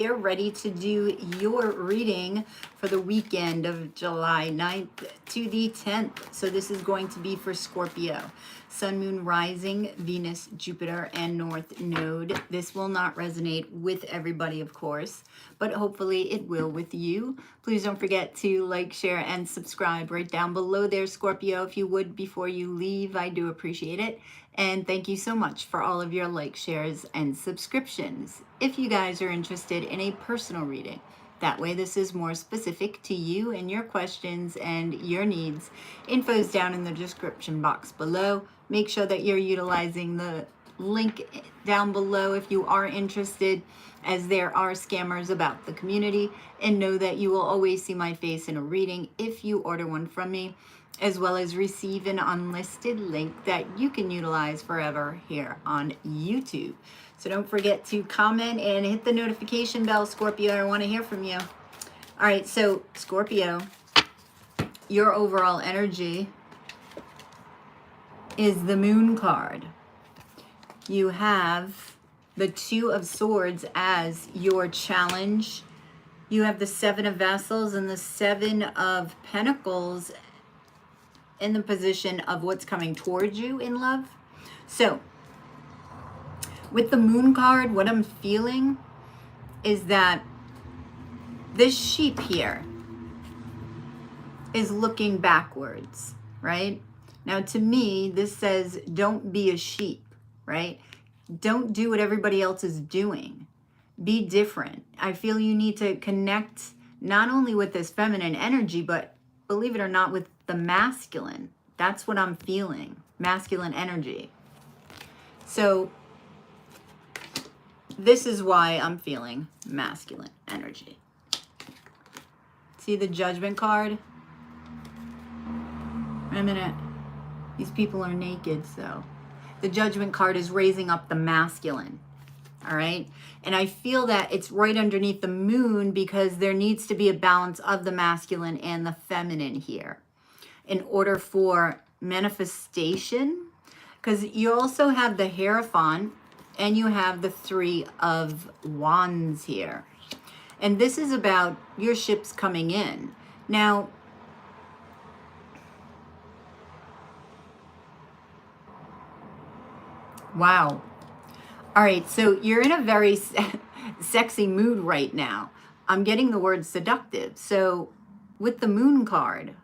You're ready to do your reading for the weekend of July 9th to the 10th. So this is going to be for Scorpio. Sun, Moon, Rising, Venus, Jupiter, and North Node. This will not resonate with everybody, of course, but hopefully it will with you. Please don't forget to like, share, and subscribe right down below there, Scorpio, if you would, before you leave. I do appreciate it. And thank you so much for all of your likes, shares, and subscriptions. If you guys are interested in a personal reading, that way this is more specific to you and your questions and your needs, info is down in the description box below. Make sure that you're utilizing the link down below if you are interested, as there are scammers about the community. And know that you will always see my face in a reading if you order one from me, as well as receive an unlisted link that you can utilize forever here on YouTube. So don't forget to comment and hit the notification bell, Scorpio. I want to hear from you. All right, so Scorpio, your overall energy is the Moon card. You have the Two of Swords as your challenge. You have the Seven of Vessels and the Seven of Pentacles in the position of what's coming towards you in love. So with the Moon card, what I'm feeling is that this sheep here is looking backwards, right? Now, to me, this says don't be a sheep, right? Don't do what everybody else is doing. Be different. I feel you need to connect not only with this feminine energy, but believe it or not, with the masculine. That's what I'm feeling, masculine energy. So this is why I'm feeling masculine energy. See the Judgment card? Wait a minute. These people are naked, so the Judgment card is raising up the masculine. All right. And I feel that it's right underneath the Moon because there needs to be a balance of the masculine and the feminine here in order for manifestation. Because you also have the Hierophant and you have the Three of Wands here. And this is about your ships coming in. Now, wow. All right, so you're in a very sexy mood right now. I'm getting the word seductive. So with the Moon card,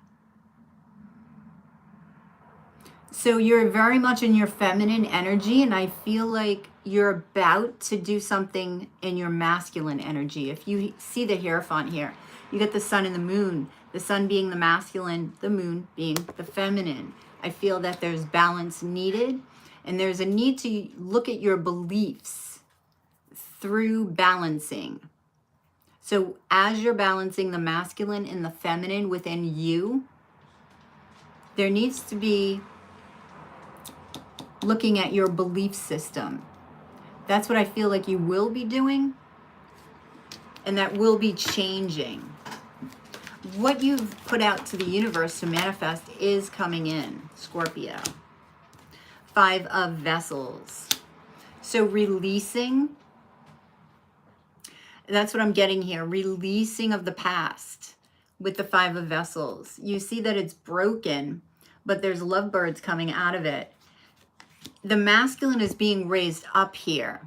so you're very much in your feminine energy, and I feel like you're about to do something in your masculine energy. If you see the Hierophant here, you get the Sun and the Moon, the Sun being the masculine, the Moon being the feminine. I feel that there's balance needed. And there's a need to look at your beliefs through balancing. So as you're balancing the masculine and the feminine within you, there needs to be looking at your belief system. That's what I feel like you will be doing, and that will be changing. What you've put out to the universe to manifest is coming in, Scorpio. Five of Vessels. So releasing, that's what I'm getting here. Releasing of the past with the Five of Vessels. You see that it's broken, but there's lovebirds coming out of it. The masculine is being raised up here.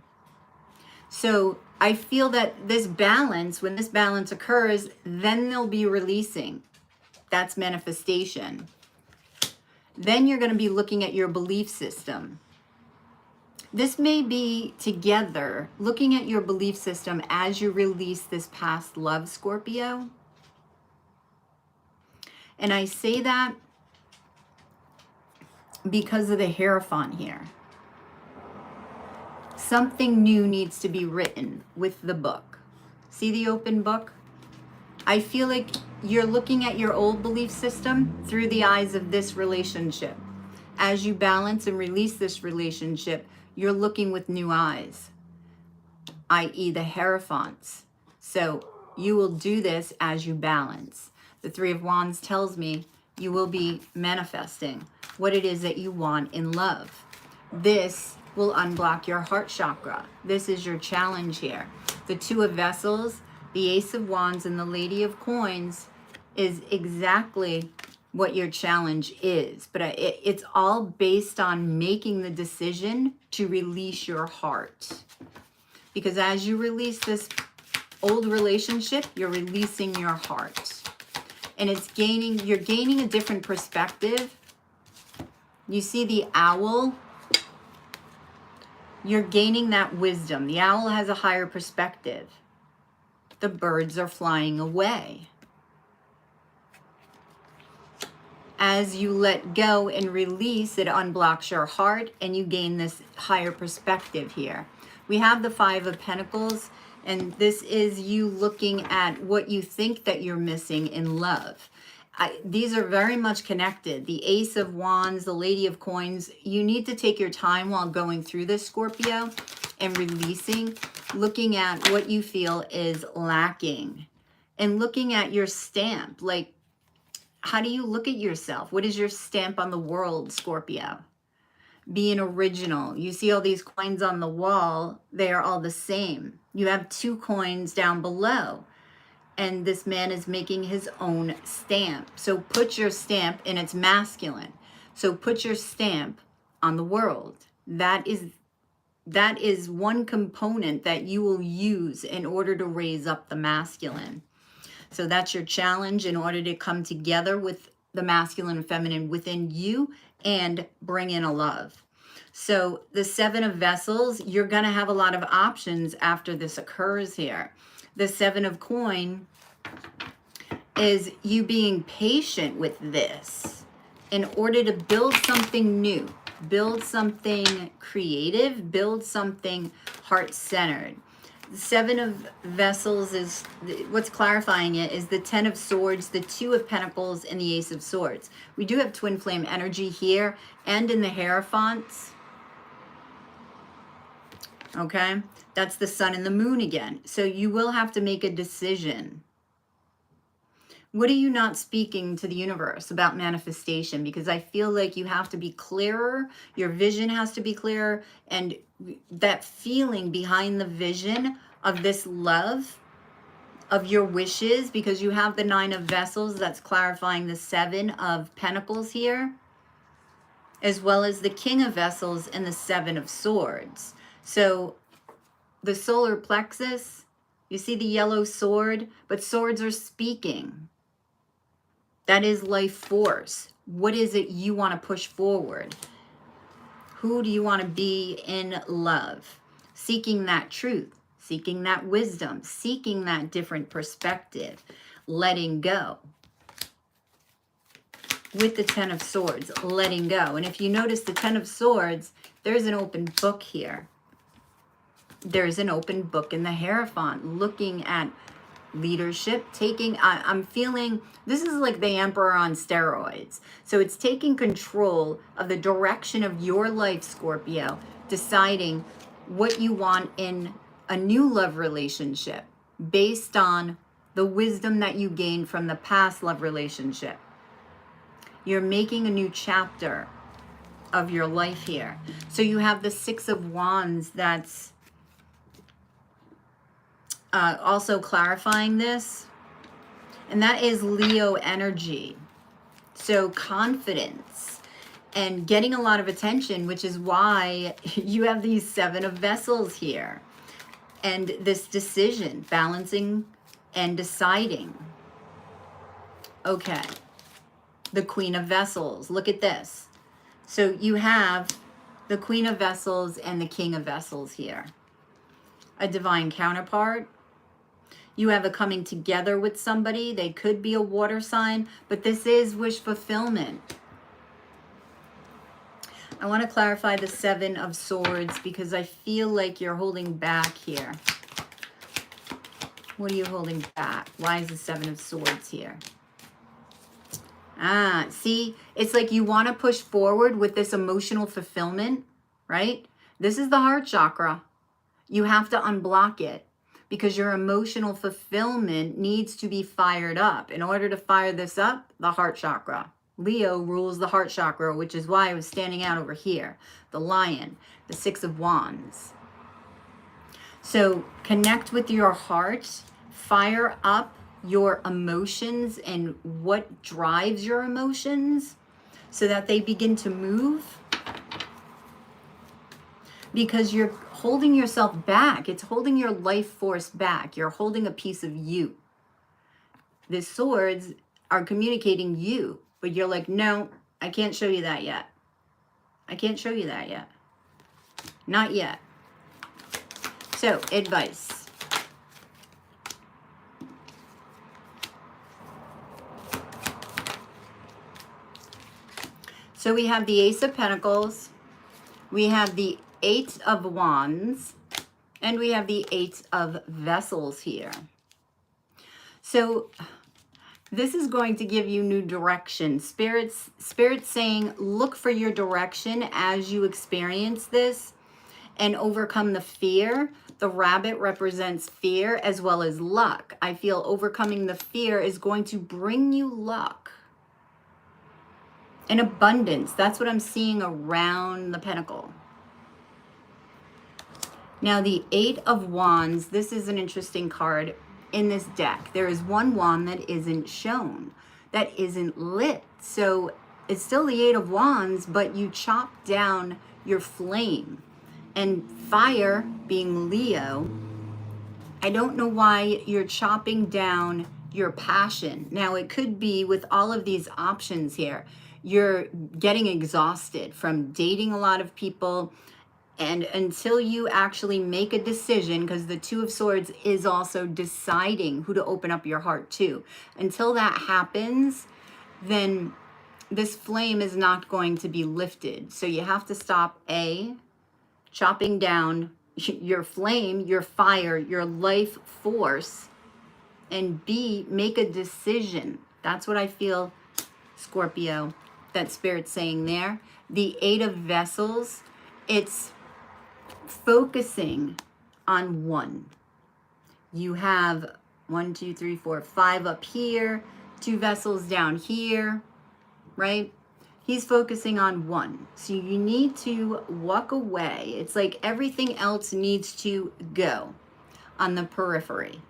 So I feel that this balance, when this balance occurs, then they'll be releasing. That's manifestation. Then you're going to be looking at your belief system. This may be together, looking at your belief system as you release this past love, Scorpio. And I say that because of the Hierophant here. Something new needs to be written with the book. See the open book? I feel like you're looking at your old belief system through the eyes of this relationship. As you balance and release this relationship, you're looking with new eyes, i.e. the Hierophants. So you will do this as you balance. The Three of Wands tells me you will be manifesting what it is that you want in love. This will unblock your heart chakra. This is your challenge here. The Two of Vessels, the Ace of Wands, and the Lady of Coins is exactly what your challenge is. But it's all based on making the decision to release your heart. Because as you release this old relationship, you're releasing your heart. And you're gaining a different perspective. You see the owl? You're gaining that wisdom. The owl has a higher perspective. The birds are flying away. As you let go and release, it unblocks your heart and you gain this higher perspective here. We have the Five of Pentacles, and this is you looking at what you think that you're missing in love. These are very much connected. The Ace of Wands, the Lady of Coins. You need to take your time while going through this, Scorpio, and releasing, looking at what you feel is lacking, and looking at your stamp. Like, how do you look at yourself? What is your stamp on the world, Scorpio? Being original. You see all these coins on the wall. They are all the same. You have 2 coins down below. And this man is making his own stamp. So put your stamp, and it's masculine. So put your stamp on the world. That is one component that you will use in order to raise up the masculine. So that's your challenge in order to come together with the masculine and feminine within you and bring in a love. So the Seven of Vessels, you're going to have a lot of options after this occurs here. The Seven of Coin is you being patient with this in order to build something new, build something creative, build something heart-centered. The Seven of Vessels is, what's clarifying it is the Ten of Swords, the Two of Pentacles, and the Ace of Swords. We do have twin flame energy here and in the Hierophants. Okay, that's the Sun and the Moon again. So you will have to make a decision. What are you not speaking to the universe about manifestation? Because I feel like you have to be clearer. Your vision has to be clearer. And that feeling behind the vision of this love, of your wishes, because you have the Nine of Vessels, that's clarifying the Seven of Pentacles here, as well as the King of Vessels and the Seven of Swords. So the solar plexus, you see the yellow sword, but swords are speaking. That is life force. What is it you want to push forward? Who do you want to be in love? Seeking that truth, seeking that wisdom, seeking that different perspective, letting go. With the Ten of Swords, letting go. And if you notice the Ten of Swords, there's an open book here. There's an open book in the Hierophant, looking at leadership, I'm feeling this is like the Emperor on steroids. So it's taking control of the direction of your life, Scorpio, deciding what you want in a new love relationship based on the wisdom that you gained from the past love relationship. You're making a new chapter of your life here. So you have the Six of Wands that's also clarifying this, and that is Leo energy. So confidence and getting a lot of attention, which is why you have these Seven of Vessels here, and this decision, balancing and deciding. Okay, the Queen of Vessels, look at this. So you have the Queen of Vessels and the King of Vessels here. A divine counterpart. You have a coming together with somebody. They could be a water sign, but this is wish fulfillment. I want to clarify the Seven of Swords because I feel like you're holding back here. What are you holding back? Why is the Seven of Swords here? See, it's like you want to push forward with this emotional fulfillment, right? This is the heart chakra. You have to unblock it because your emotional fulfillment needs to be fired up. In order to fire this up, the heart chakra. Leo rules the heart chakra, which is why I was standing out over here. The Lion, the Six of Wands. So connect with your heart, fire up your emotions and what drives your emotions so that they begin to move, because you're holding yourself back. It's holding your life force back. You're holding a piece of you. The swords are communicating you, but you're like, no, I can't show you that yet. I can't show you that yet. Not yet. So, advice. So we have the Ace of Pentacles, we have the Eight of Wands, and we have the Eight of Vessels here. So this is going to give you new direction. Spirit's saying, look for your direction as you experience this and overcome the fear. The rabbit represents fear as well as luck. I feel overcoming the fear is going to bring you luck and abundance. That's what I'm seeing around the pentacle. Now the Eight of Wands, this is an interesting card in this deck. There is one wand that isn't shown, that isn't lit. So it's still the Eight of Wands, but you chop down your flame. And fire, being Leo, I don't know why you're chopping down your passion. Now it could be with all of these options here, you're getting exhausted from dating a lot of people. And until you actually make a decision, because the Two of Swords is also deciding who to open up your heart to. Until that happens, then this flame is not going to be lifted. So you have to stop, A, chopping down your flame, your fire, your life force, and B, make a decision. That's what I feel, Scorpio, that Spirit's saying there. The Eight of Vessels, it's focusing on one. You have 1, 2, 3, 4, 5 up here, 2 vessels down here, right? He's focusing on one. So you need to walk away. It's like everything else needs to go on the periphery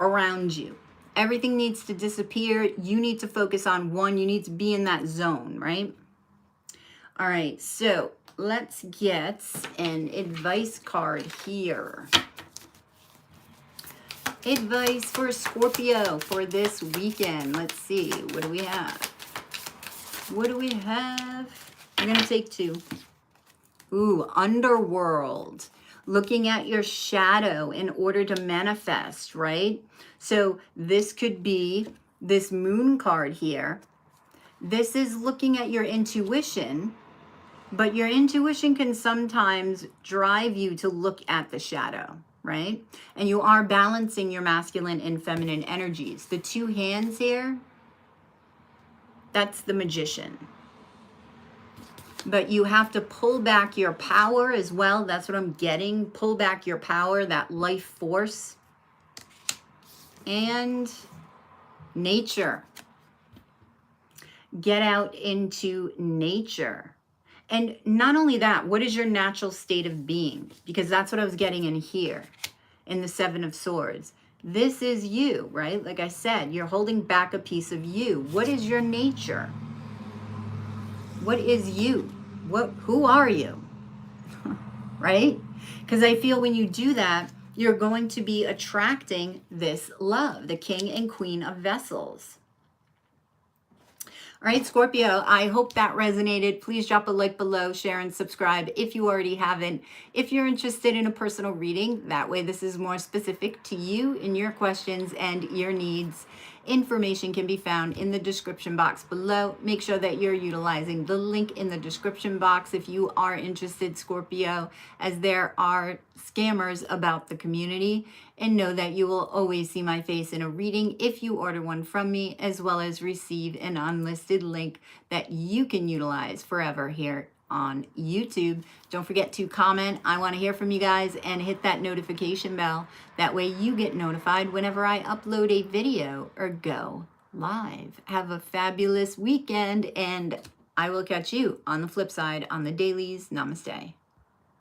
around you. Everything needs to disappear. You need to focus on one. You need to be in that zone, right? All right, so let's get an advice card here. Advice for Scorpio for this weekend. Let's see. What do we have? What do we have? I'm going to take 2. Ooh, Underworld. Looking at your shadow in order to manifest, right? So this could be this Moon card here. This is looking at your intuition, but your intuition can sometimes drive you to look at the shadow, right? And you are balancing your masculine and feminine energies. The 2 hands here, that's the Magician. But you have to pull back your power as well. That's what I'm getting. Pull back your power, that life force. And nature. Get out into nature. And not only that, what is your natural state of being? Because that's what I was getting in here, in the 7 of Swords. This is you, right? Like I said, you're holding back a piece of you. What is your nature? What is you? Who are you? Right? Because I feel when you do that, you're going to be attracting this love, the King and Queen of Vessels. All right, Scorpio, I hope that resonated. Please drop a like below, share, and subscribe if you already haven't. If you're interested in a personal reading, that way this is more specific to you and your questions and your needs. Information can be found in the description box below. Make sure that you're utilizing the link in the description box if you are interested, Scorpio, as there are scammers about the community. And know that you will always see my face in a reading if you order one from me, as well as receive an unlisted link that you can utilize forever here on YouTube. Don't forget to comment. I want to hear from you guys, and hit that notification bell. That way you get notified whenever I upload a video or go live. Have a fabulous weekend, and I will catch you on the flip side on the dailies. Namaste.